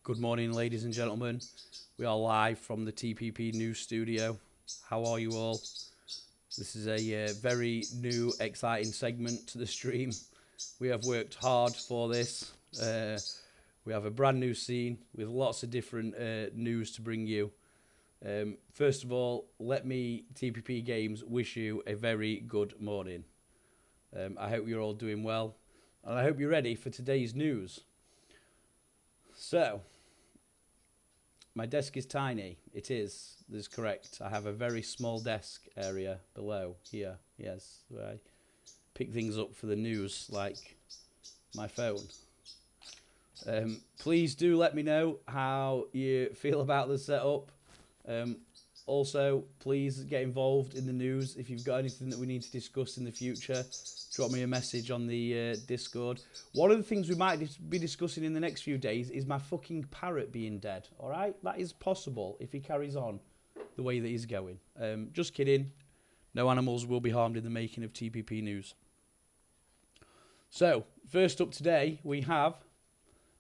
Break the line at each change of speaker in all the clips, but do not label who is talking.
Good morning, ladies and gentlemen. We are live from the TPP News Studio. How are you all? This is a very new, exciting segment to the stream. We have worked hard for this. We have a brand new scene with lots of different news to bring you. First of all, let me, Tppgamez, wish you a very good morning. I hope you're all doing well, and I hope you're ready for today's news. So, my desk is tiny. It is. That is correct. I have a very small desk area below here. Yes, where I pick things up for the news, like my phone. Please do let me know how you feel about the setup. Also, please get involved in the news. If you've got anything that we need to discuss in the future, drop me a message on the Discord. One of the things we might be discussing in the next few days is my fucking parrot being dead. All right? That is possible if he carries on the way that he's going. Just kidding. No animals will be harmed in the making of TPP News. So, first up today, we have...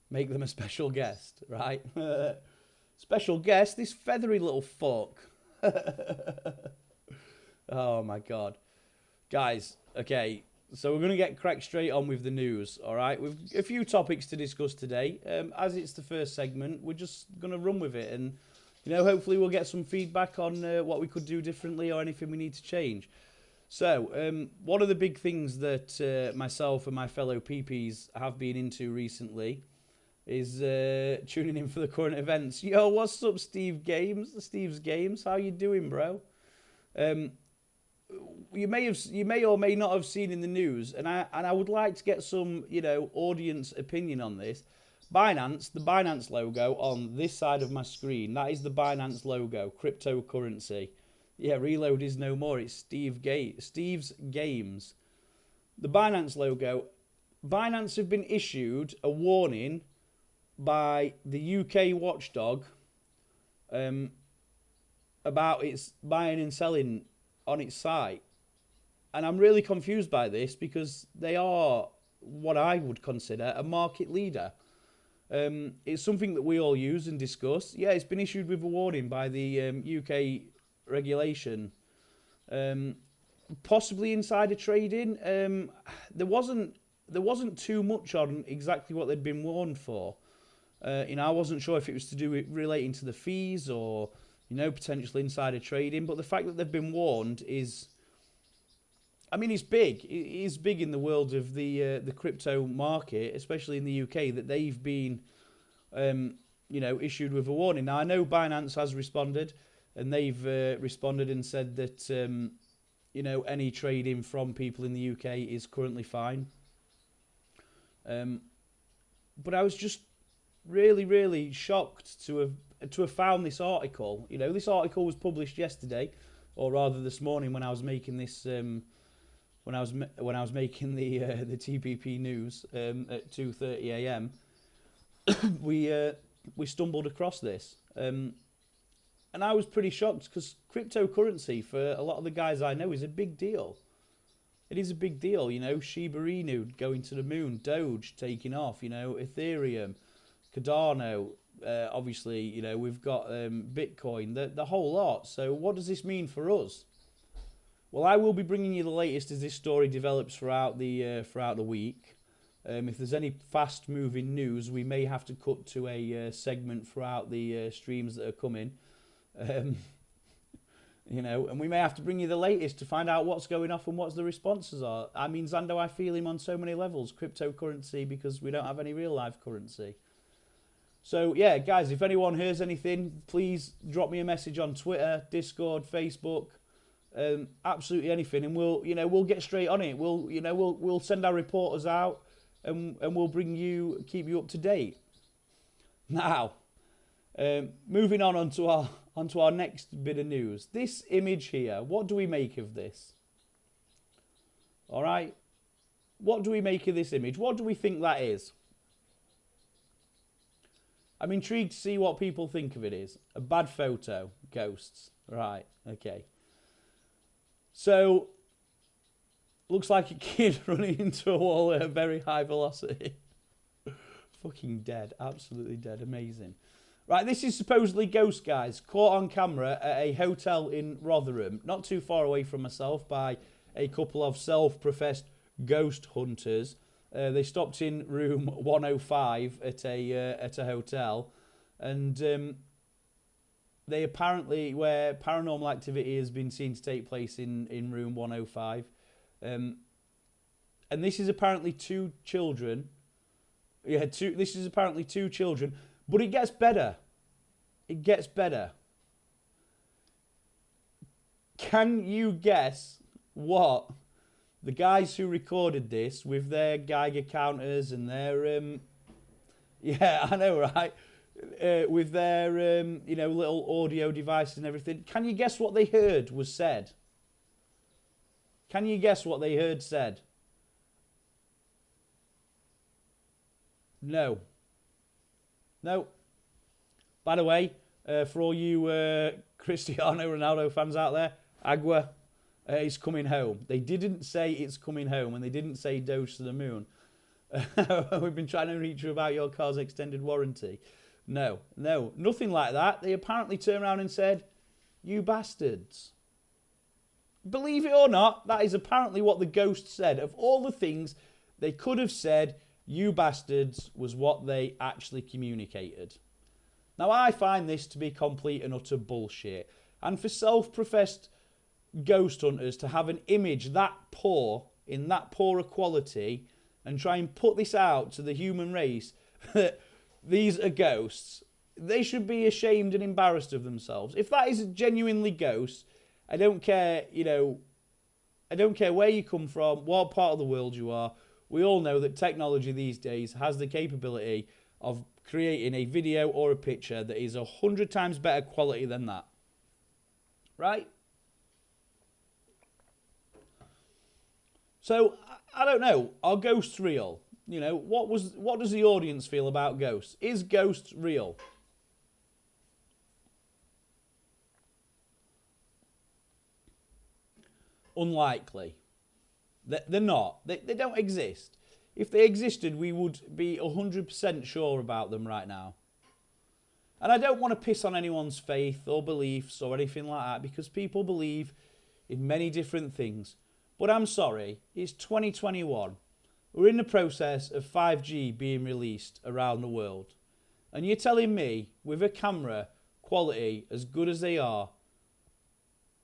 Make them a special guest, right? Special guest, this feathery little fuck. Oh, my God. Guys, okay, so we're going to get cracked straight on with the news, all right? We've a few topics to discuss today. As it's the first segment, we're just going to run with it. And, you know, hopefully we'll get some feedback on what we could do differently or anything we need to change. So, one of the big things that myself and my fellow PPs have been into recently is tuning in for the current events. Yo, what's up, Steve's Games? How you doing, bro? You may or may not have seen in the news, and I would like to get some, you know, audience opinion on this. Binance, the Binance logo on this side of my screen, that is the Binance logo, cryptocurrency. Yeah, reload is no more. It's Steve's Games. The Binance logo. Binance have been issued a warning by the UK watchdog about its buying and selling on its site. And I'm really confused by this because they are what I would consider a market leader. It's something that we all use and discuss. Yeah, it's been issued with a warning by the UK regulation. Possibly insider trading. There wasn't too much on exactly what they'd been warned for. You know, I wasn't sure if it was to do with relating to the fees or, you know, potential insider trading. But the fact that they've been warned is, I mean, it's big. It is big in the world of the crypto market, especially in the UK, that they've been, you know, issued with a warning. Now, I know Binance has responded, and they've responded and said that, you know, any trading from people in the UK is currently fine. But I was just really shocked to have found this article. You know, this article was published yesterday, or rather this morning when I was making this when I was making the TPP news at 2:30 a.m. we stumbled across this, and I was pretty shocked because cryptocurrency for a lot of the guys I know is a big deal. It is a big deal, you know. Shiba Inu going to the moon, Doge taking off, you know, Ethereum, Cardano, obviously, you know, we've got Bitcoin, the whole lot. So what does this mean for us? Well, I will be bringing you the latest as this story develops throughout the week. If there's any fast-moving news, we may have to cut to a segment throughout the streams that are coming. You know, and we may have to bring you the latest to find out what's going off and what the responses are. I mean, Zando, I feel him on so many levels. Cryptocurrency, because we don't have any real-life currency. So, yeah, guys, if anyone hears anything, please drop me a message on Twitter, Discord, Facebook, absolutely anything, and we'll get straight on it. We'll send our reporters out, and we'll keep you up to date. Now, moving on onto our next bit of news. This image here, what do we make of this? All right, what do we make of this image? What do we think that is? I'm intrigued to see what people think of it is. A bad photo. Ghosts. Right. Okay. So, looks like a kid running into a wall at a very high velocity. fucking dead. Absolutely dead. Amazing. Right, this is supposedly ghost guys caught on camera at a hotel in Rotherham, not too far away from myself, by a couple of self-professed ghost hunters. They stopped in room 105 at a hotel, and they apparently, where paranormal activity has been seen to take place in room 105, and this is apparently two children. Yeah, this is apparently two children, but it gets better. It gets better. Can you guess what the guys who recorded this with their Geiger counters and their yeah, I know, right? With their you know, little audio devices and everything. Can you guess what they heard was said? Can you guess what they heard said? No. No. By the way, for all you Cristiano Ronaldo fans out there, Agua is coming home. They didn't say it's coming home, and they didn't say dose to the moon. We've been trying to reach you about your car's extended warranty. No, no, nothing like that. They apparently turned around and said, "You bastards." Believe it or not, that is apparently what the ghost said. Of all the things they could have said, "You bastards" was what they actually communicated. Now, I find this to be complete and utter bullshit. And for self-professed ghost hunters to have an image that poor, in that poor quality, and try and put this out to the human race that these are ghosts, they should be ashamed and embarrassed of themselves. If that is genuinely ghosts, I don't care, you know, I don't care where you come from, what part of the world you are. We all know that technology these days has the capability of creating a video or a picture that is 100 times better quality than that. Right? So, I don't know. Are ghosts real? You know, what does the audience feel about ghosts? Is ghosts real? Unlikely. They're not. They don't exist. If they existed, we would be 100% sure about them right now. And I don't want to piss on anyone's faith or beliefs or anything like that, because people believe in many different things. But I'm sorry, it's 2021. We're in the process of 5G being released around the world. And you're telling me, with a camera quality as good as they are,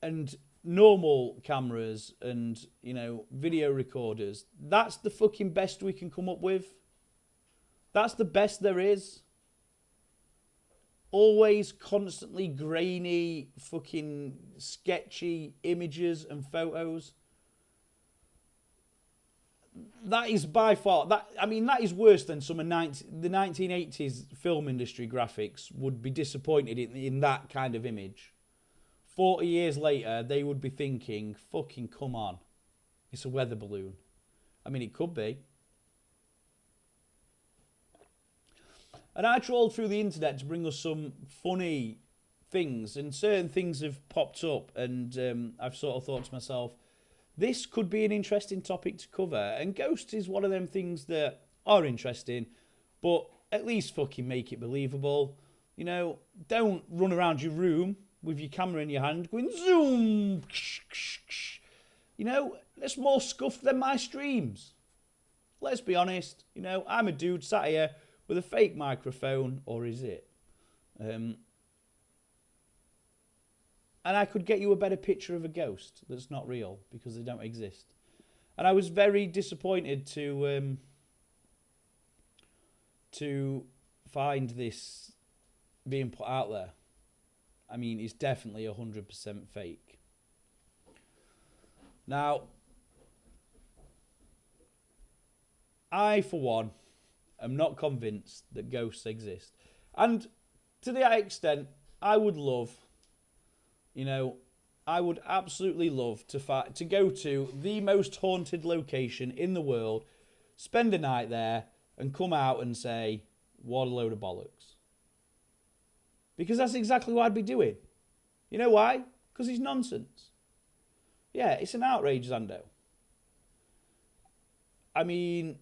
and normal cameras and, you know, video recorders, that's the fucking best we can come up with? That's the best there is? Always constantly grainy, fucking sketchy images and photos. That is by far, that is worse than some of the 1980s film industry graphics would be disappointed in that kind of image. 40 years later, they would be thinking, fucking come on, it's a weather balloon. I mean, it could be. And I trawled through the internet to bring us some funny things, and certain things have popped up, and I've sort of thought to myself, this could be an interesting topic to cover. And ghosts is one of them things that are interesting, but at least fucking make it believable. You know, don't run around your room with your camera in your hand going zoom. You know, that's more scuffed than my streams. Let's be honest. You know, I'm a dude sat here with a fake microphone, or is it? And I could get you a better picture of a ghost that's not real, because they don't exist. And I was very disappointed to find this being put out there. I mean, it's definitely 100% fake. Now, I, for one, am not convinced that ghosts exist. And to that extent, I would love, you know, I would absolutely love to go to the most haunted location in the world, spend a night there, and come out and say, what a load of bollocks. Because that's exactly what I'd be doing. You know why? Because it's nonsense. Yeah, it's an outrage, Zando. I mean,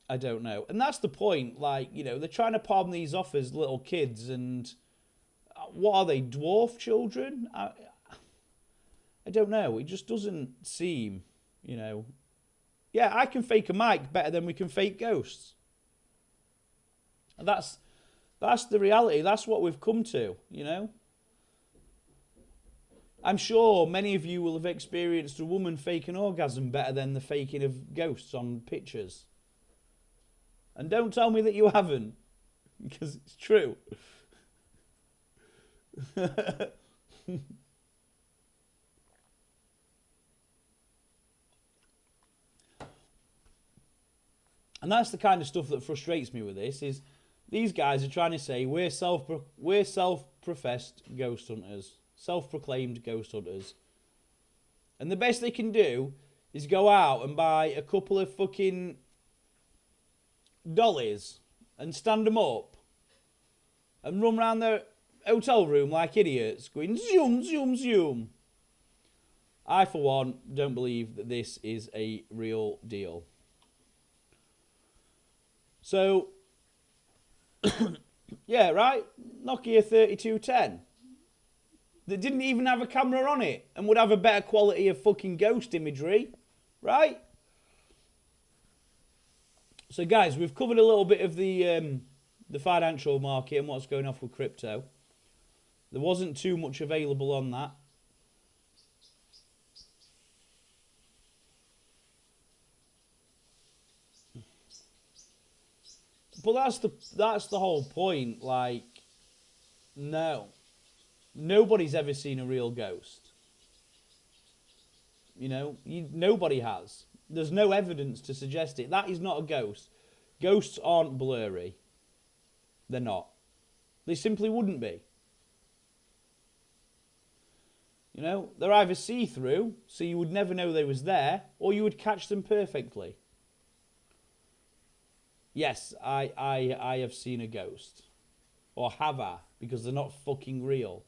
I don't know. And that's the point. Like, you know, they're trying to palm these off as little kids, and what are they, dwarf children? I don't know. It just doesn't seem, you know. Yeah, I can fake a mic better than we can fake ghosts. And that's the reality. That's what we've come to, you know. I'm sure many of you will have experienced a woman fake an orgasm better than the faking of ghosts on pictures. And don't tell me that you haven't, because it's true. And that's the kind of stuff that frustrates me with this, is these guys are trying to say we're self-professed ghost hunters, self-proclaimed ghost hunters. And the best they can do is go out and buy a couple of fucking dollies and stand them up and run around their hotel room like idiots, going zoom, zoom, zoom. I, for one, don't believe that this is a real deal. So, yeah, right? Nokia 3210. That didn't even have a camera on it and would have a better quality of fucking ghost imagery, right? So, guys, we've covered a little bit of the financial market and what's going off with crypto. There wasn't too much available on that. But that's the whole point. Like, no. Nobody's ever seen a real ghost. You know, nobody has. There's no evidence to suggest it. That is not a ghost. Ghosts aren't blurry. They're not. They simply wouldn't be. You know, they're either see-through, so you would never know they was there, or you would catch them perfectly. Yes, I have seen a ghost. Or have I? Because they're not fucking real.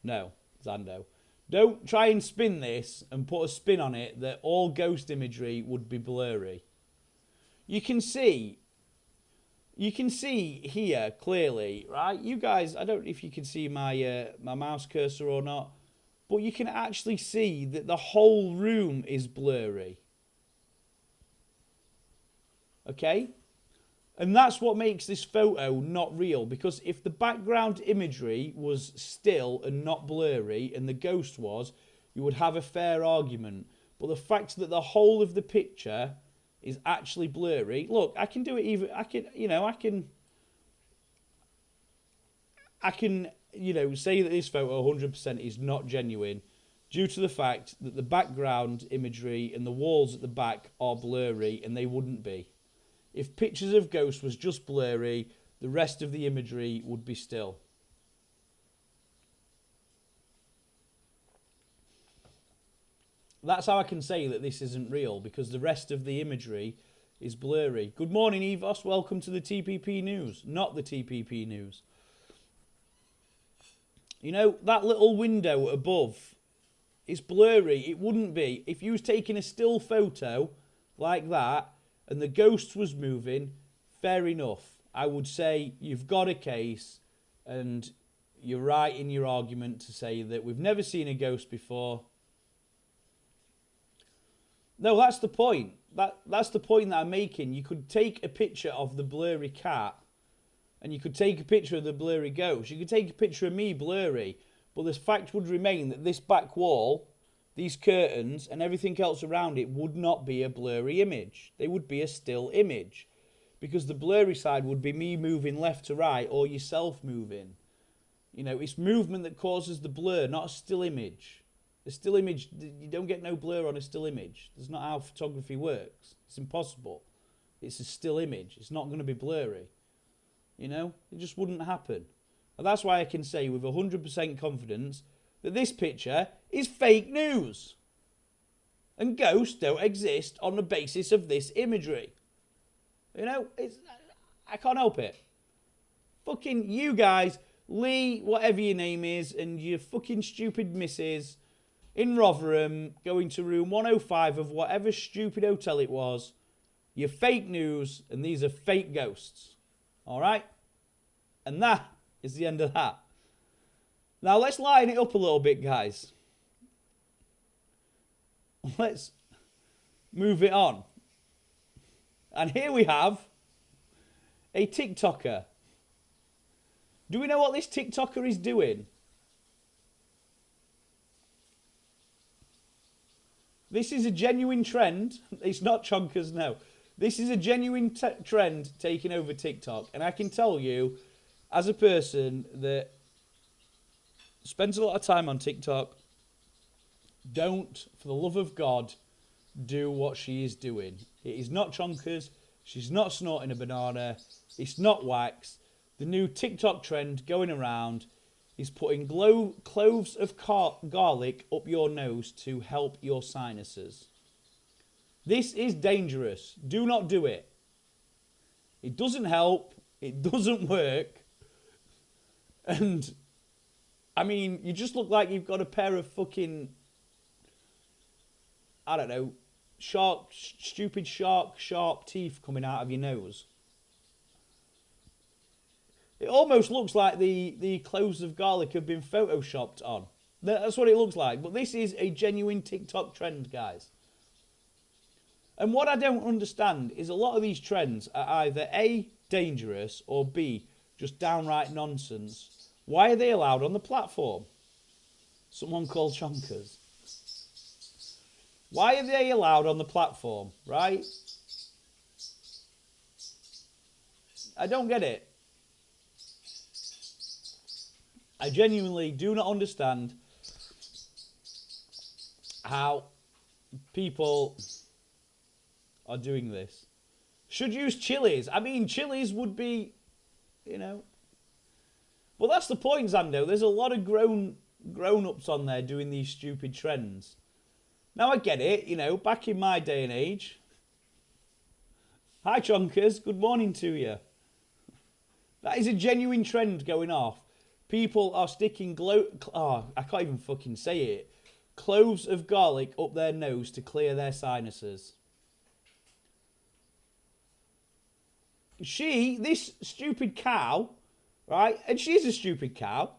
No, Zando. Don't try and spin this and put a spin on it that all ghost imagery would be blurry. You can see here clearly, right? You guys, I don't know if you can see my my mouse cursor or not, but you can actually see that the whole room is blurry. Okay? And that's what makes this photo not real, because if the background imagery was still and not blurry and the ghost was, you would have a fair argument. But the fact that the whole of the picture is actually blurry, look, I can do it even, I can say that this photo 100% is not genuine due to the fact that the background imagery and the walls at the back are blurry, and they wouldn't be. If pictures of ghosts was just blurry, the rest of the imagery would be still. That's how I can say that this isn't real, because the rest of the imagery is blurry. Good morning, Evos. Welcome to the TPP News, not the TPP News. You know, that little window above is blurry. It wouldn't be. If you was taking a still photo like that, and the ghost was moving, fair enough. I would say you've got a case, and you're right in your argument to say that we've never seen a ghost before. No, that's the point. That's the point that I'm making. You could take a picture of the blurry cat, and you could take a picture of the blurry ghost. You could take a picture of me blurry, but the fact would remain that this back wall, these curtains and everything else around it would not be a blurry image. They would be a still image, because the blurry side would be me moving left to right or yourself moving. You know, it's movement that causes the blur, not a still image. A still image, you don't get no blur on a still image. That's not how photography works. It's impossible. It's a still image. It's not going to be blurry. You know, it just wouldn't happen. And that's why I can say with 100% confidence that this picture is fake news. And ghosts don't exist on the basis of this imagery. You know, I can't help it. Fucking you guys, Lee, whatever your name is, and your fucking stupid missus in Rotherham, going to room 105 of whatever stupid hotel it was. You're fake news, and these are fake ghosts. All right? And that is the end of that. Now, let's line it up a little bit, guys. Let's move it on. And here we have a TikToker. Do we know what this TikToker is doing? This is a genuine trend. It's not chonkers, no. This is a genuine trend taking over TikTok. And I can tell you, as a person that spends a lot of time on TikTok, don't, for the love of God, do what she is doing. It is not chonkers. She's not snorting a banana. It's not wax. The new TikTok trend going around is putting cloves of garlic up your nose to help your sinuses. This is dangerous. Do not do it. It doesn't help. It doesn't work. And, I mean, you just look like you've got a pair of fucking, I don't know, stupid sharp teeth coming out of your nose. It almost looks like the cloves of garlic have been photoshopped on. That's what it looks like. But this is a genuine TikTok trend, guys. And what I don't understand is a lot of these trends are either A, dangerous, or B, just downright nonsense. Why are they allowed on the platform? Someone called chonkers. Why are they allowed on the platform, right? I don't get it. I genuinely do not understand how people are doing this. Should use chilies. I mean, chilies would be, you know. Well, that's the point, Zando. There's a lot of grown-ups on there doing these stupid trends. Now, I get it, you know, back in my day and age. Hi, chonkers. Good morning to you. That is a genuine trend going off. People are sticking I can't even fucking say it. Cloves of garlic up their nose to clear their sinuses. This stupid cow, right? And she's a stupid cow.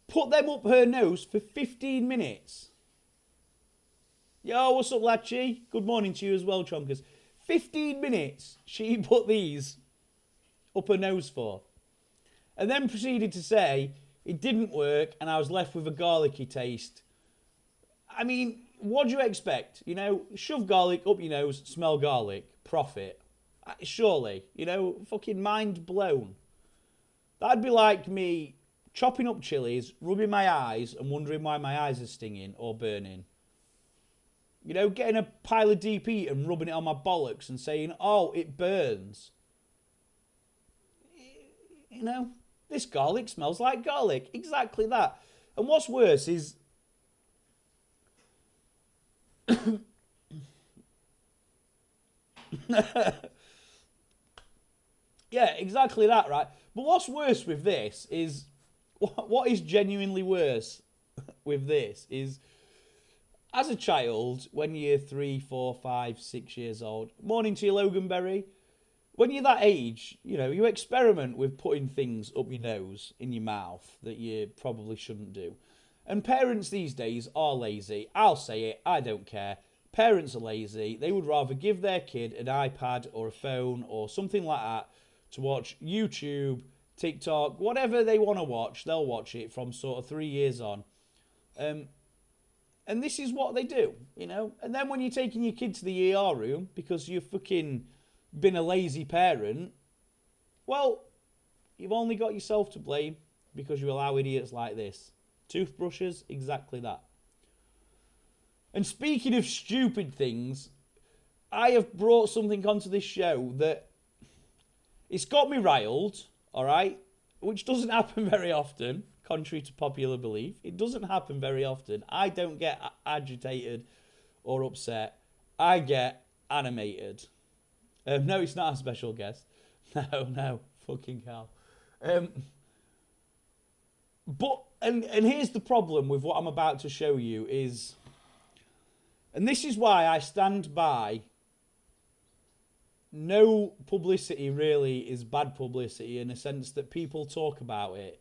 Put them up her nose for 15 minutes. Yo, what's up, Lachi? Good morning to you as well, chonkers. 15 minutes she put these up her nose for. And then proceeded to say it didn't work and I was left with a garlicky taste. I mean, what do you expect? You know, shove garlic up your nose, smell garlic, profit. Surely, you know, fucking mind blown. That'd be like me chopping up chilies, rubbing my eyes and wondering why my eyes are stinging or burning. You know, getting a pile of DP and rubbing it on my bollocks and saying, oh, it burns. You know, this garlic smells like garlic. Exactly that. And what's worse is... yeah, exactly that, right? But what's worse with this is... What is genuinely worse with this is... As a child, when you're 3, 4, 5, 6 years old... Morning to you, Logan Berry. When you're that age, you know, you experiment with putting things up your nose, in your mouth, that you probably shouldn't do. And parents these days are lazy. I'll say it, I don't care. Parents are lazy. They would rather give their kid an iPad or a phone or something like that to watch YouTube, TikTok, whatever they want to watch, they'll watch it from sort of 3 years on. And this is what they do, you know. And then when you're taking your kid to the ER room because you've fucking been a lazy parent, well, you've only got yourself to blame because you allow idiots like this. Toothbrushes, exactly that. And speaking of stupid things, I have brought something onto this show that it's got me riled, all right, which doesn't happen very often, contrary to popular belief. It doesn't happen very often. I don't get agitated or upset. I get animated. No, it's not a special guest. No, fucking hell. But here's the problem with what I'm about to show you is, and this is why I stand by no publicity really is bad publicity in a sense that people talk about it.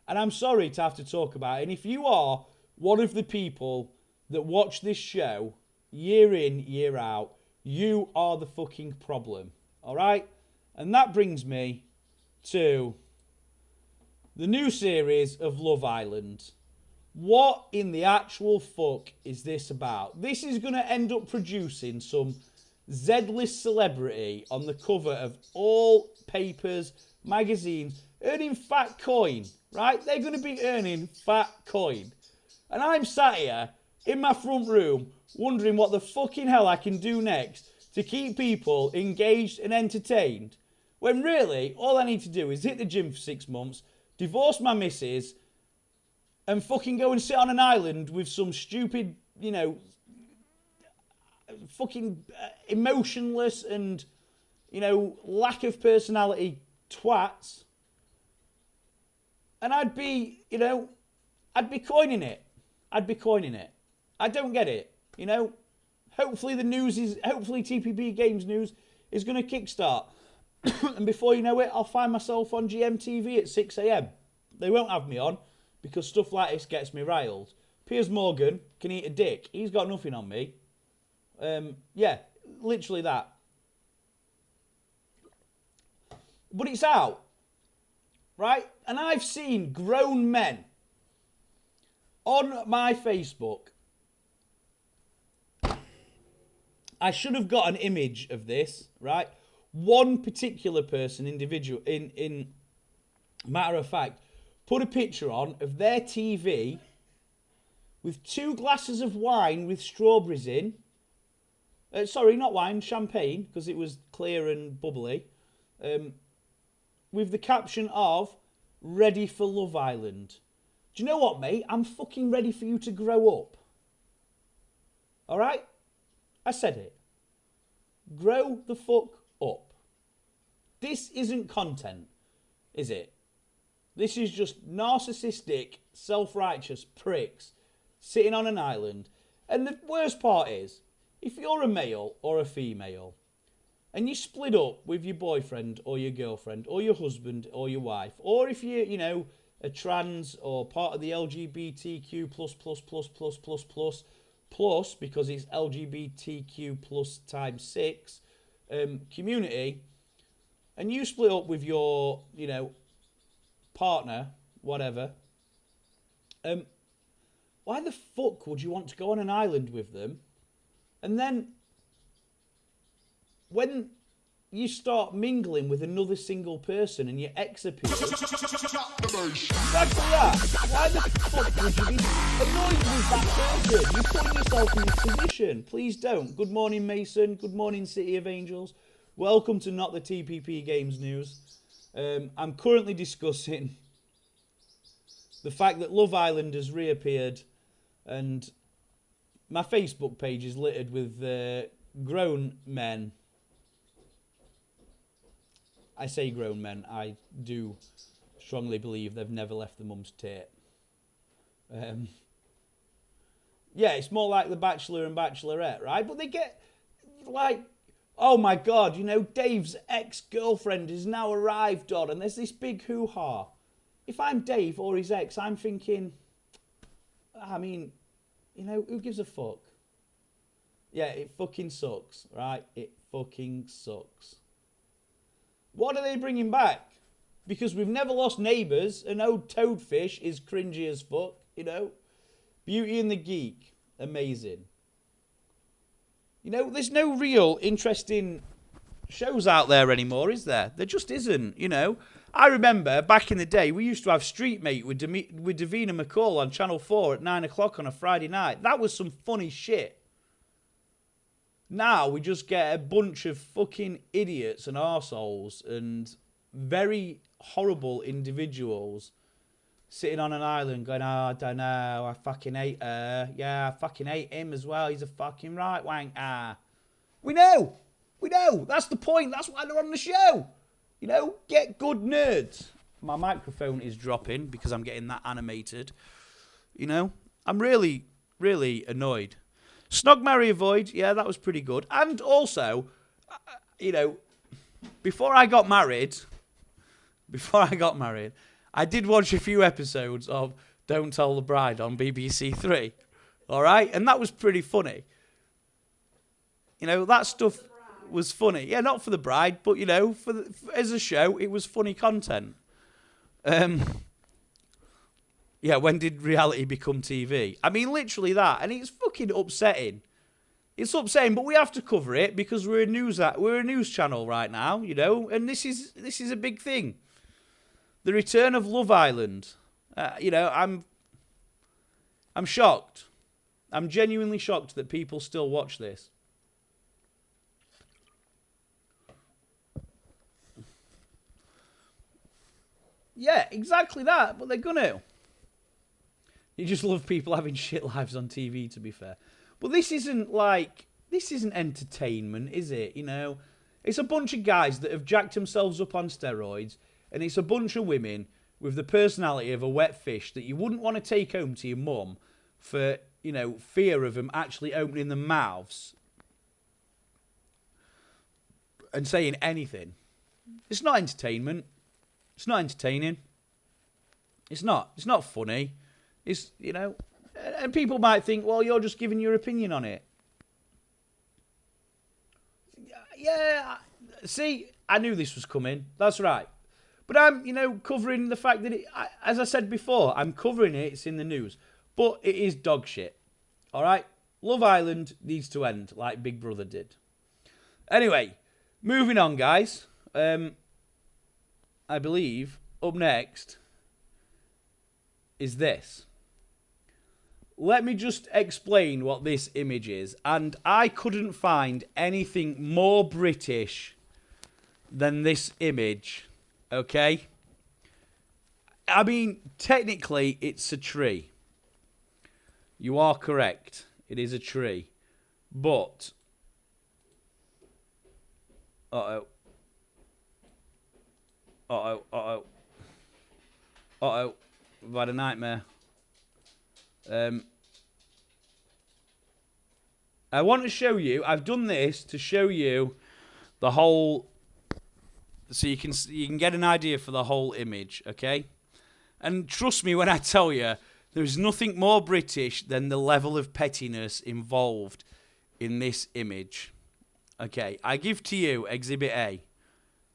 And I'm sorry to have to talk about it. And if you are one of the people that watch this show year in, year out, you are the fucking problem. All right? And that brings me to the new series of Love Island. What in the actual fuck is this about? This is going to end up producing some Z-list celebrity on the cover of all papers, magazines, earning fat coin, right? They're going to be earning fat coin. And I'm sat here in my front room wondering what the fucking hell I can do next to keep people engaged and entertained. When really, all I need to do is hit the gym for 6 months, divorce my missus, and fucking go and sit on an island with some stupid, you know, fucking emotionless and, you know, lack of personality twats. And I'd be, you know, I'd be coining it. I'd be coining it. I don't get it, you know. Hopefully hopefully Tppgamez news is going to kickstart. And before you know it, I'll find myself on GMTV at 6 a.m. They won't have me on because stuff like this gets me riled. Piers Morgan can eat a dick. He's got nothing on me. Yeah, literally that. But it's out, right? And I've seen grown men on my Facebook. I should have got an image of this, right? One particular person, individual, in matter of fact, put a picture on of their TV with 2 glasses of wine with strawberries in. Sorry, not wine, champagne, because it was clear and bubbly. With the caption of, "Ready for Love Island." Do you know what, mate? I'm fucking ready for you to grow up. All right? I said it. Grow the fuck up. This isn't content, is it? This is just narcissistic, self-righteous pricks sitting on an island. And the worst part is, if you're a male or a female and you split up with your boyfriend or your girlfriend or your husband or your wife, or if you're, you know, a trans or part of the LGBTQ plus because it's LGBTQ plus times 6 community, and you split up with your, you know, partner, whatever, why the fuck would you want to go on an island with them? And then when you start mingling with another single person and your ex appears, exactly that. Why the fuck would you be annoyed with that person? You're putting yourself in this position. Please don't. Good morning, Mason. Good morning, City of Angels. Welcome to Not the Tppgamez News. I'm currently discussing the fact that Love Island has reappeared, and my Facebook page is littered with grown men. I say grown men. I do strongly believe they've never left the mum's tit. Yeah, it's more like The Bachelor and Bachelorette, right? But they get, like, oh my God, you know, Dave's ex-girlfriend has now arrived on, and there's this big hoo-ha. If I'm Dave or his ex, I'm thinking, I mean, you know, who gives a fuck? Yeah, it fucking sucks, right? It fucking sucks. What are they bringing back? Because we've never lost Neighbours, and old Toadfish is cringy as fuck, you know? Beauty and the Geek, amazing. You know, there's no real interesting shows out there anymore, is there? There just isn't, you know? I remember back in the day, we used to have Street Mate with Davina McCall on Channel 4 at 9 o'clock on a Friday night. That was some funny shit. Now we just get a bunch of fucking idiots and arseholes and very horrible individuals sitting on an island going, oh, I don't know, I fucking hate her. Yeah, I fucking hate him as well. He's a fucking right wanker. We know. That's the point. That's why they're on the show. You know, get good nerds. My microphone is dropping because I'm getting that animated. You know, I'm really, really annoyed. Snog, Marry, Avoid, yeah, that was pretty good. And also, you know, before I got married, I did watch a few episodes of Don't Tell the Bride on BBC Three. All right, and that was pretty funny. You know, that stuff was funny. Yeah, not for the bride, but you know, as a show, it was funny content. Yeah, when did reality become TV? I mean, literally that, and it's fucking upsetting. It's upsetting, but we have to cover it because we're a news channel right now, you know, and this is a big thing. The return of Love Island. You know, I'm shocked. I'm genuinely shocked that people still watch this. Yeah, exactly that, but they're gonna. You just love people having shit lives on TV, to be fair. But this isn't entertainment, is it? You know, it's a bunch of guys that have jacked themselves up on steroids, and it's a bunch of women with the personality of a wet fish that you wouldn't want to take home to your mum for, you know, fear of them actually opening their mouths and saying anything. It's not entertainment. It's not entertaining. It's not. It's not funny. It's, you know, and people might think, well, you're just giving your opinion on it. Yeah, see, I knew this was coming. That's right. But I'm, you know, covering the fact that, as I said before, I'm covering it. It's in the news. But it is dog shit. All right? Love Island needs to end like Big Brother did. Anyway, moving on, guys. I believe up next is this. Let me just explain what this image is. And I couldn't find anything more British than this image. Okay? I mean, technically, it's a tree. You are correct. It is a tree. But... Uh-oh. Uh-oh. Uh-oh. Uh-oh. We've had a nightmare. I want to show you. I've done this to show you the whole, so you can get an idea for the whole image, okay? And trust me when I tell you, there's nothing more British than the level of pettiness involved in this image. Okay, I give to you Exhibit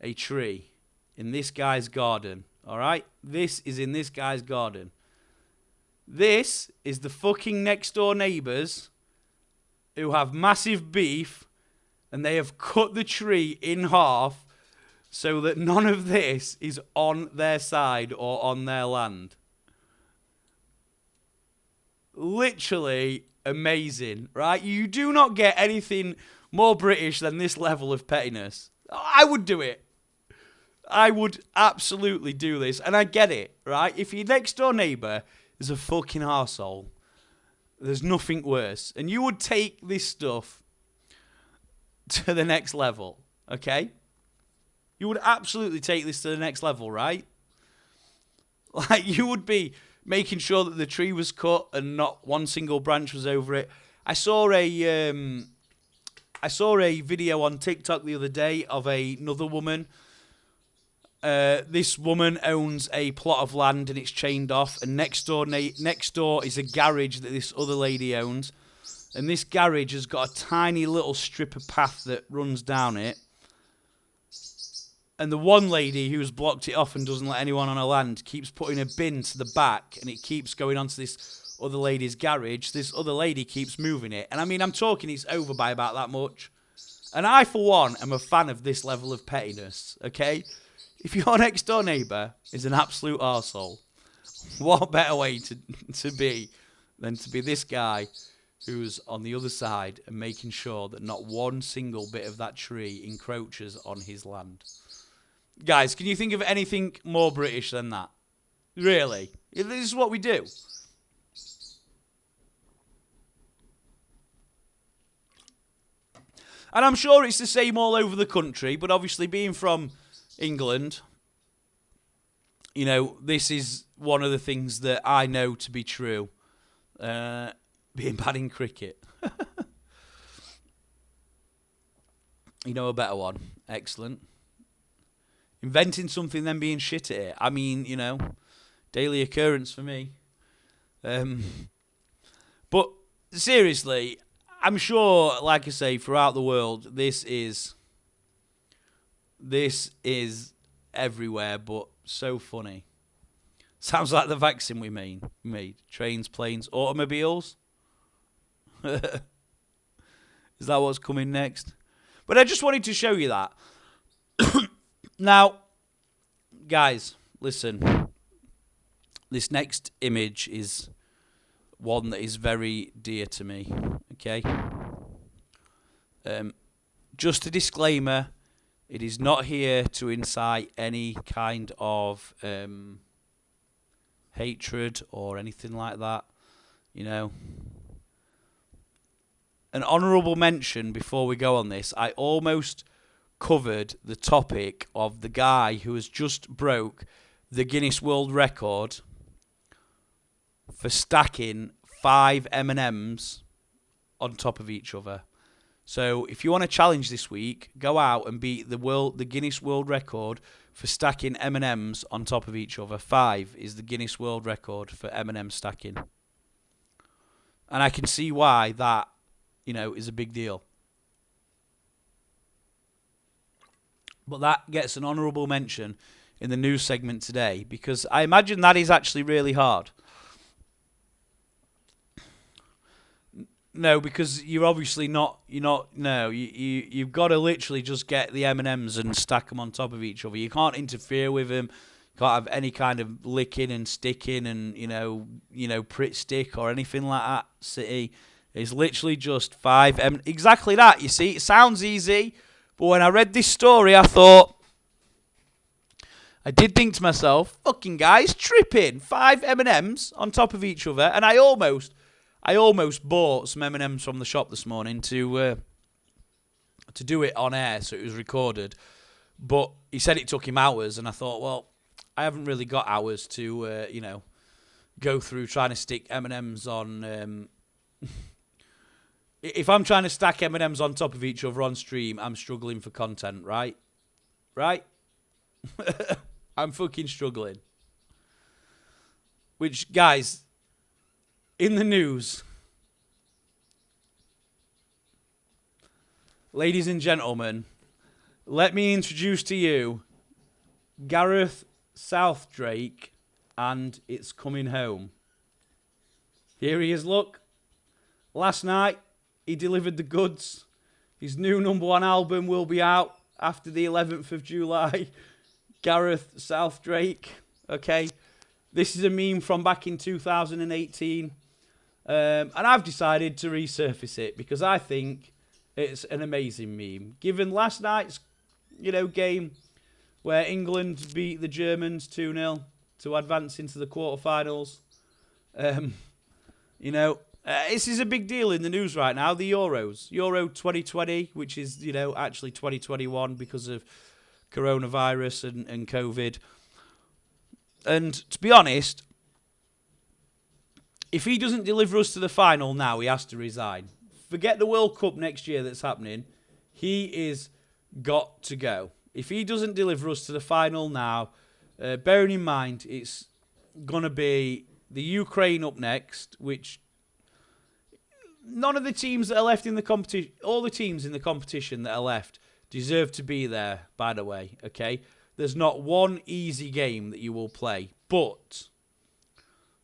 a tree in this guy's garden. All right, this is in this guy's garden. This is the fucking next door neighbours who have massive beef, and they have cut the tree in half so that none of this is on their side or on their land. Literally amazing, right? You do not get anything more British than this level of pettiness. I would do it. I would absolutely do this, and I get it, right? If your next door neighbour is a fucking arsehole, there's nothing worse. And you would take this stuff to the next level, okay? You would absolutely take this to the next level, right? Like, you would be making sure that the tree was cut and not one single branch was over it. I saw a video on TikTok the other day of another woman. This woman owns a plot of land and it's chained off, and next door is a garage that this other lady owns, and this garage has got a tiny little strip of path that runs down it, and the one lady who's blocked it off and doesn't let anyone on her land keeps putting a bin to the back, and it keeps going onto this other lady's garage. This other lady keeps moving it, and I mean, I'm talking it's over by about that much, and I for one am a fan of this level of pettiness, okay? If your next door neighbour is an absolute arsehole, what better way to be than to be this guy who's on the other side and making sure that not one single bit of that tree encroaches on his land. Guys, can you think of anything more British than that? Really? This is what we do. And I'm sure it's the same all over the country, but obviously being from England, you know, this is one of the things that I know to be true. Being bad in cricket. You know a better one. Excellent. Inventing something, then being shit at it. I mean, you know, daily occurrence for me. But seriously, I'm sure, like I say, throughout the world, this is everywhere, but so funny. Sounds like the vaccine we made. Trains, planes, automobiles. Is that what's coming next? But I just wanted to show you that. Now, guys, listen. This next image is one that is very dear to me. Okay? Just a disclaimer. It is not here to incite any kind of hatred or anything like that. You know. An honourable mention before we go on this. I almost covered the topic of the guy who has just broke the Guinness World Record for stacking 5 M&Ms on top of each other. So if you want to challenge this week, go out and beat the Guinness World Record for stacking M&Ms on top of each other. 5 is the Guinness World Record for M&M stacking. And I can see why that, you know, is a big deal. But that gets an honourable mention in the news segment today, because I imagine that is actually really hard. No, because you're obviously not. You've got to literally just get the M&Ms and stack them on top of each other. You can't interfere with them. You can't have any kind of licking and sticking and Pritt stick or anything like that. City, it's literally just 5 M. Exactly that. You see, it sounds easy, but when I read this story, I did think to myself, "Fucking guys, tripping 5 M&Ms on top of each other," and I almost bought some M&Ms from the shop this morning to do it on air, so it was recorded. But he said it took him hours, and I thought, well, I haven't really got hours to go through trying to stick M&Ms on. If I'm trying to stack M&Ms on top of each other on stream, I'm struggling for content, right? Right? I'm fucking struggling. Which, guys, in the news, ladies and gentlemen, let me introduce to you Gareth Southdrake and It's Coming Home. Here he is, look. Last night, he delivered the goods. His new #1 album will be out after the 11th of July. Gareth Southdrake, okay? This is a meme from back in 2018. And I've decided to resurface it because I think it's an amazing meme. Given last night's, game where England beat the Germans 2-0 to advance into the quarterfinals, this is a big deal in the news right now. The Euros, Euro 2020, which is actually 2021 because of coronavirus and COVID. And to be honest, if he doesn't deliver us to the final now, he has to resign. Forget the World Cup next year that's happening. He is got to go. If he doesn't deliver us to the final now, bearing in mind it's going to be the Ukraine up next, which none of the teams that are left in the competition, all the teams in the competition that are left deserve to be there, by the way, okay? There's not one easy game that you will play, but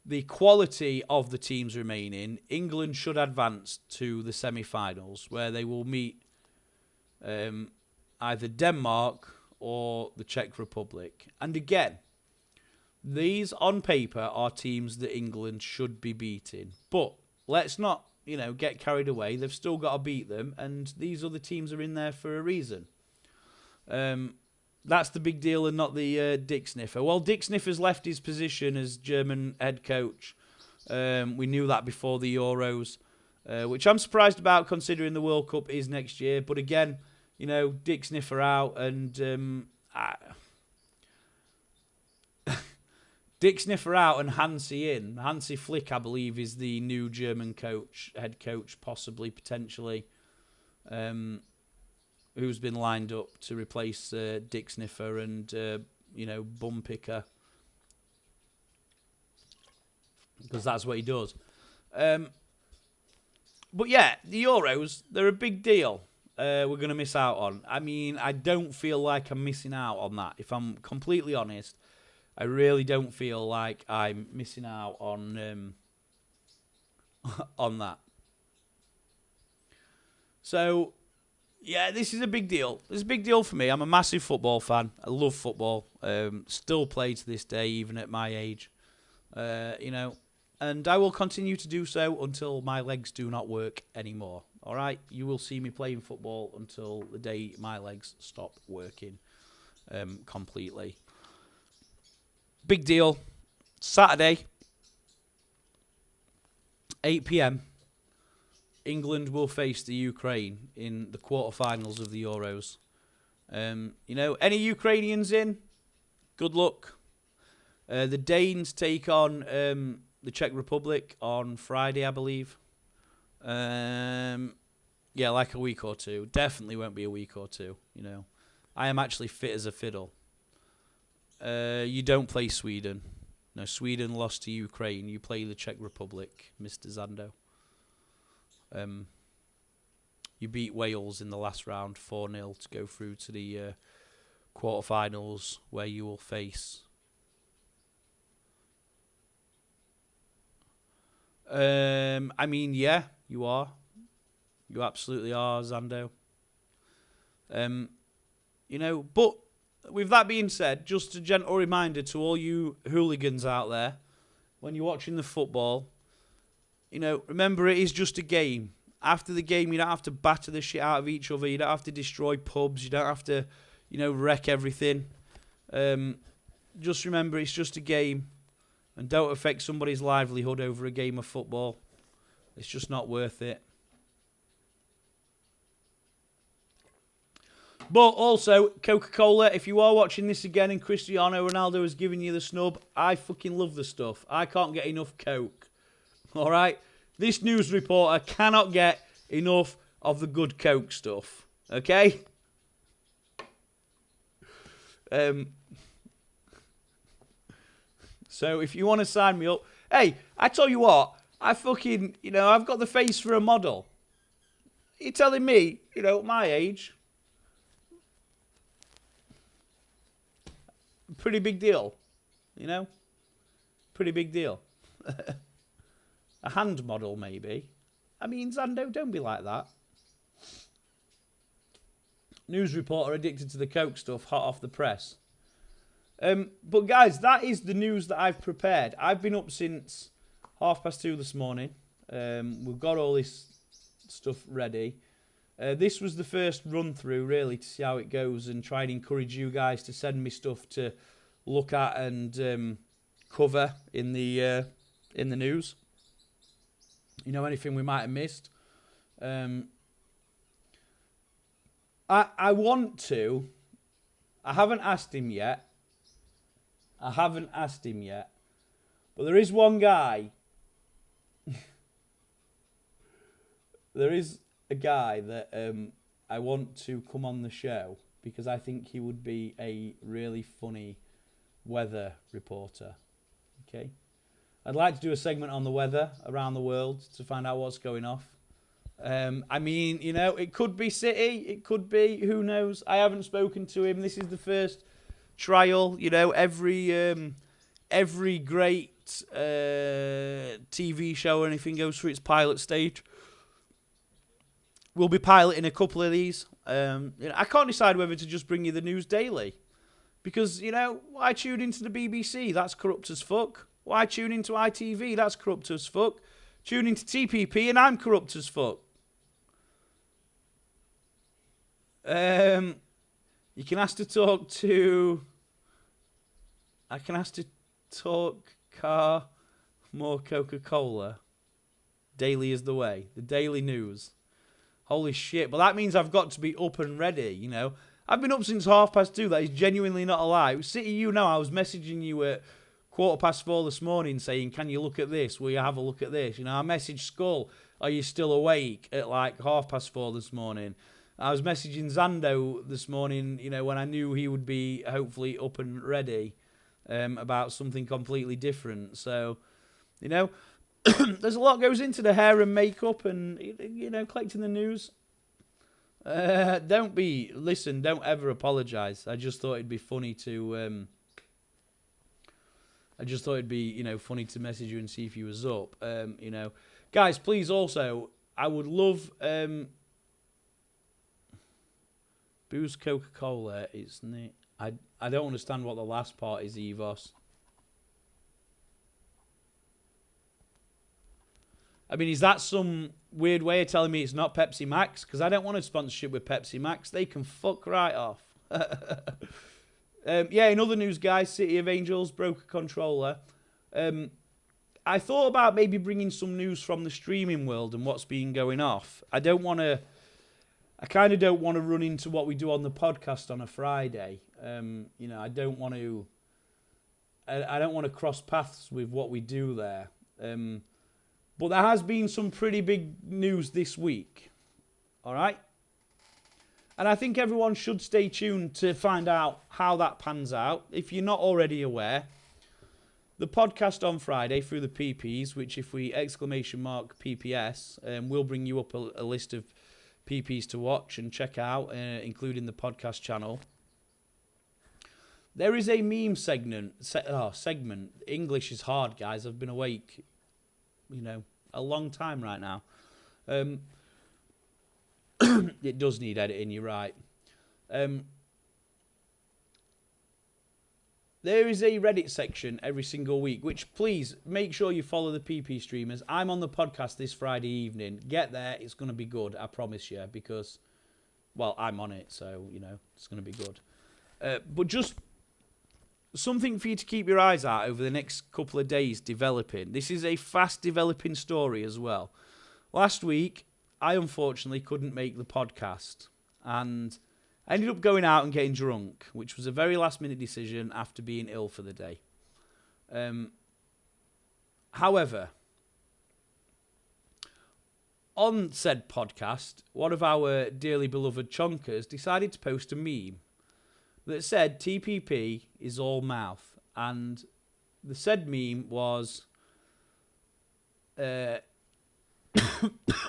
the quality of the teams remaining, England should advance to the semi-finals where they will meet either Denmark or the Czech Republic. And again, these on paper are teams that England should be beating. But let's not, get carried away. They've still got to beat them, and these other teams are in there for a reason. That's the big deal and not the Dick Sniffer. Well, Dick Sniffer's left his position as German head coach. We knew that before the Euros, which I'm surprised about considering the World Cup is next year. But again, Dick Sniffer out and Dick Sniffer out and Hansi in. Hansi Flick, I believe, is the new German head coach, possibly, potentially. who's been lined up to replace Dick Sniffer and, Bum Picker. Because that's what he does. But yeah, the Euros, they're a big deal. We're going to miss out on. I mean, I don't feel like I'm missing out on that. If I'm completely honest, I really don't feel like I'm missing out on on that. So, yeah, this is a big deal. It's a big deal for me. I'm a massive football fan. I love football. Still play to this day, even at my age. And I will continue to do so until my legs do not work anymore. All right? You will see me playing football until the day my legs stop working completely. Big deal. Saturday, 8 p.m. England will face the Ukraine in the quarterfinals of the Euros. Any Ukrainians in? Good luck. The Danes take on the Czech Republic on Friday, I believe. Like a week or two. Definitely won't be a week or two. I am actually fit as a fiddle. You don't play Sweden. No, Sweden lost to Ukraine. You play the Czech Republic, Mr. Zando. You beat Wales in the last round 4-0 to go through to the quarterfinals, where you will face yeah, you are. You absolutely are, Zando. But with that being said, just a gentle reminder to all you hooligans out there, when you're watching the football, remember it is just a game. After the game, you don't have to batter the shit out of each other. You don't have to destroy pubs. You don't have to, wreck everything. Just remember it's just a game. And don't affect somebody's livelihood over a game of football. It's just not worth it. But also, Coca-Cola, if you are watching this again and Cristiano Ronaldo has given you the snub, I fucking love the stuff. I can't get enough Coke. All right? This news reporter cannot get enough of the good Coke stuff. Okay? So if you want to sign me up, hey, I tell you what, I've got the face for a model. You're telling me, my age, pretty big deal, pretty big deal. A hand model, maybe. I mean, Zando, don't be like that. News reporter addicted to the Coke stuff, hot off the press. But guys, that is the news that I've prepared. I've been up since 2:30 this morning. We've got all this stuff ready. This was the first run through, really, to see how it goes and try and encourage you guys to send me stuff to look at and cover in the news. Anything we might have missed. I want to. I haven't asked him yet. But there is one guy. There is a guy that I want to come on the show because I think he would be a really funny weather reporter. Okay? I'd like to do a segment on the weather around the world to find out what's going off. It could be City. It could be, who knows? I haven't spoken to him. This is the first trial. Every great TV show or anything goes through its pilot stage. We'll be piloting a couple of these. I can't decide whether to just bring you the news daily. Because, why tune into the BBC? That's corrupt as fuck. Why tune into ITV? That's corrupt as fuck. Tune into TPP and I'm corrupt as fuck. You can ask to talk to... I can ask to talk car, more Coca-Cola. Daily is the way. The daily news. Holy shit. But that means I've got to be up and ready, I've been up since 2:30. That is genuinely not a lie. City, I was messaging you at 4:15 this morning saying, can you look at this? Will you have a look at this? I messaged Skull, are you still awake, at 4:30 this morning. I was messaging Zando this morning, when I knew he would be hopefully up and ready about something completely different. So, there's a lot goes into the hair and makeup and, collecting the news. Don't ever apologise. I just thought it'd be funny to... funny to message you and see if you was up. Guys, please also, I would love booze Coca-Cola. Isn't it? I don't understand what the last part is, Evos. I mean, is that some weird way of telling me it's not Pepsi Max? Because I don't want a sponsorship with Pepsi Max. They can fuck right off. In other news, guys, City of Angels broke a controller. I thought about maybe bringing some news from the streaming world and what's been going off. I kind of don't want to run into what we do on the podcast on a Friday. I don't want to cross paths with what we do there. But there has been some pretty big news this week. All right? And I think everyone should stay tuned to find out how that pans out. If you're not already aware, the podcast on Friday through the PPs, which if we ! PPS, will bring you up a list of PPs to watch and check out, including the podcast channel. There is a meme segment. English is hard, guys. I've been awake, a long time right now. It does need editing, you're right. There is a Reddit section every single week, which please make sure you follow the PP streamers. I'm on the podcast this Friday evening. Get there, it's going to be good, I promise you, because, well, I'm on it, so, it's going to be good. But just something for you to keep your eyes out over the next couple of days developing. This is a fast developing story as well. Last week, I unfortunately couldn't make the podcast, and I ended up going out and getting drunk, which was a very last-minute decision after being ill for the day. However, on said podcast, one of our dearly beloved chonkers decided to post a meme that said TPP is all mouth, and the said meme was...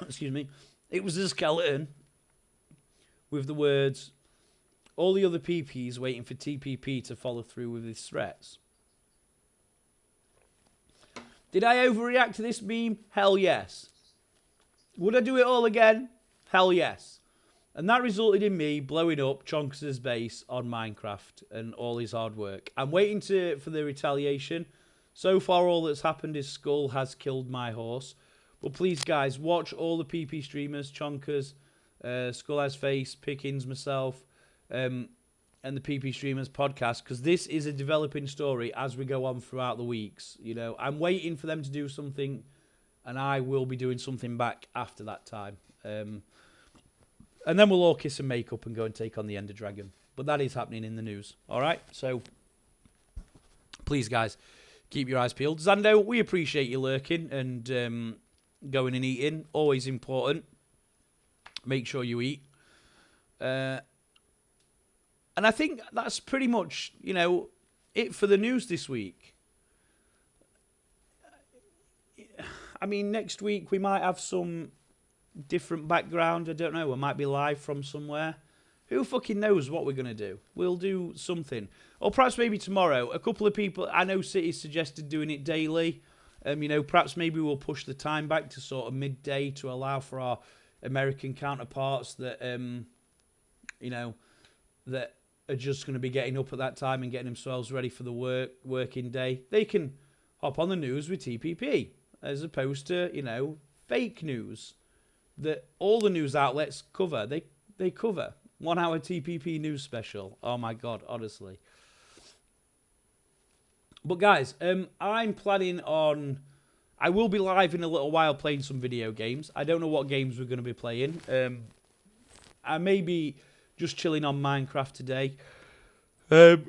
excuse me, it was a skeleton with the words, all the other PPs waiting for TPP to follow through with his threats. Did I overreact to this meme? Hell yes. Would I do it all again? Hell yes. And that resulted in me blowing up Chonks' base on Minecraft and all his hard work. I'm waiting for the retaliation. So far all that's happened is Skull has killed my horse. But please, guys, watch all the PP streamers, Chonkers, Skull Has Face, Pickins, myself, and the PP streamers podcast, because this is a developing story as we go on throughout the weeks. I'm waiting for them to do something, and I will be doing something back after that time. And then we'll all kiss and make up and go and take on the Ender Dragon. But that is happening in the news. All right? So, please, guys, keep your eyes peeled. Zando, we appreciate you lurking and... going and eating, always important. Make sure you eat. And I think that's pretty much, it for the news this week. I mean, next week we might have some different background. I don't know. We might be live from somewhere. Who fucking knows what we're going to do? We'll do something. Or perhaps maybe tomorrow. A couple of people, I know City suggested doing it daily. Perhaps maybe we'll push the time back to sort of midday to allow for our American counterparts that, that are just going to be getting up at that time and getting themselves ready for the working day. They can hop on the news with TPP as opposed to, fake news that all the news outlets cover. They cover 1 hour TPP news special. Oh my God, honestly. But guys, I'm planning on... I will be live in a little while playing some video games. I don't know what games we're going to be playing. I may be just chilling on Minecraft today. I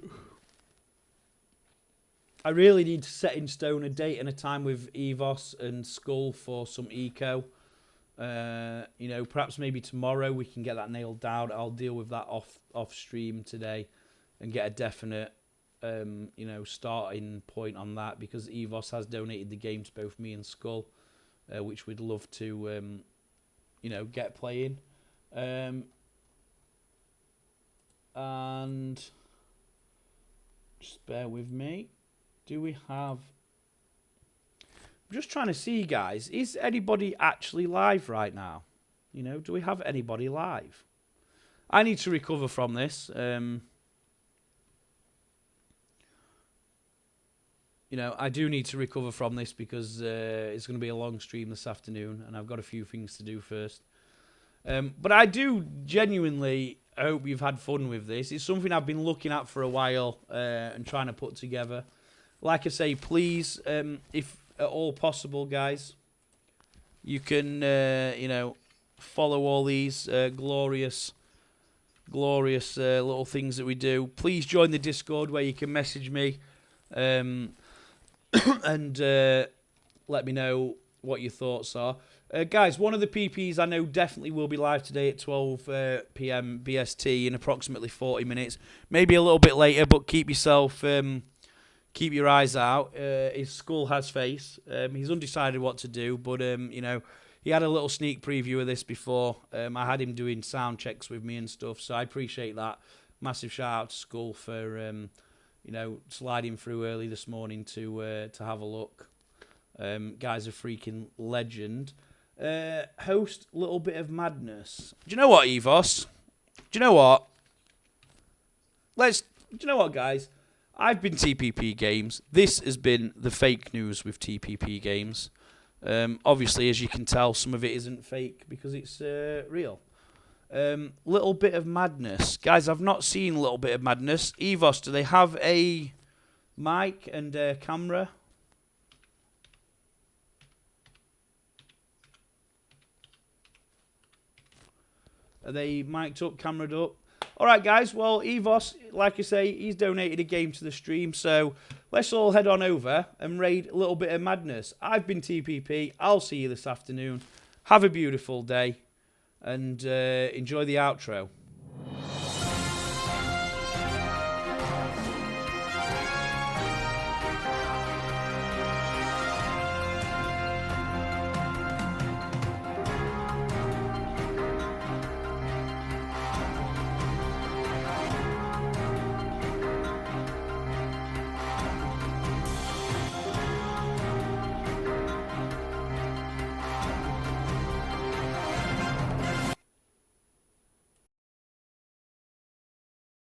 really need to set in stone a date and a time with Evos and Skull for some eco. You know, perhaps maybe tomorrow we can get that nailed down. I'll deal with that off stream today and get a definite you know, starting point on that, because Evos has donated the game to both me and Skull, which we'd love to you know, get playing. And just bear with me. Do we have... I'm just trying to see, guys, is anybody actually live right now? You know, do we have anybody live? I need to recover from this. You know, I do need to recover from this because it's going to be a long stream this afternoon and I've got a few things to do first. But I do genuinely hope you've had fun with this. It's something I've been looking at for a while and trying to put together. Like I say, please, if at all possible, guys, you can, you know, follow all these glorious little things that we do. Please join the Discord where you can message me and let me know what your thoughts are. Guys, one of the PPs I know definitely will be live today at 12 p.m. BST in approximately 40 minutes. Maybe a little bit later, but keep yourself, keep your eyes out. His Skull has face. He's undecided what to do, but, you know, he had a little sneak preview of this before. I had him doing sound checks with me and stuff, so I appreciate that. Massive shout out to Skull for, you know, sliding through early this morning to have a look. Guy's a freaking legend. Host Little Bit of Madness. Do you know what, Evos? Do you know what? Do you know what, guys? I've been Tppgamez. This has been the fake news with Tppgamez. Obviously, as you can tell, some of it isn't fake because it's real. Little Bit of Madness. Guys, I've not seen Little Bit of Madness. Evos, do they have a mic and a camera? Are they mic'd up, camera'd up? Alright, guys. Well, Evos, like I say, he's donated a game to the stream. So let's all head on over and raid a Little Bit of Madness. I've been TPP. I'll see you this afternoon. Have a beautiful day. And enjoy the outro.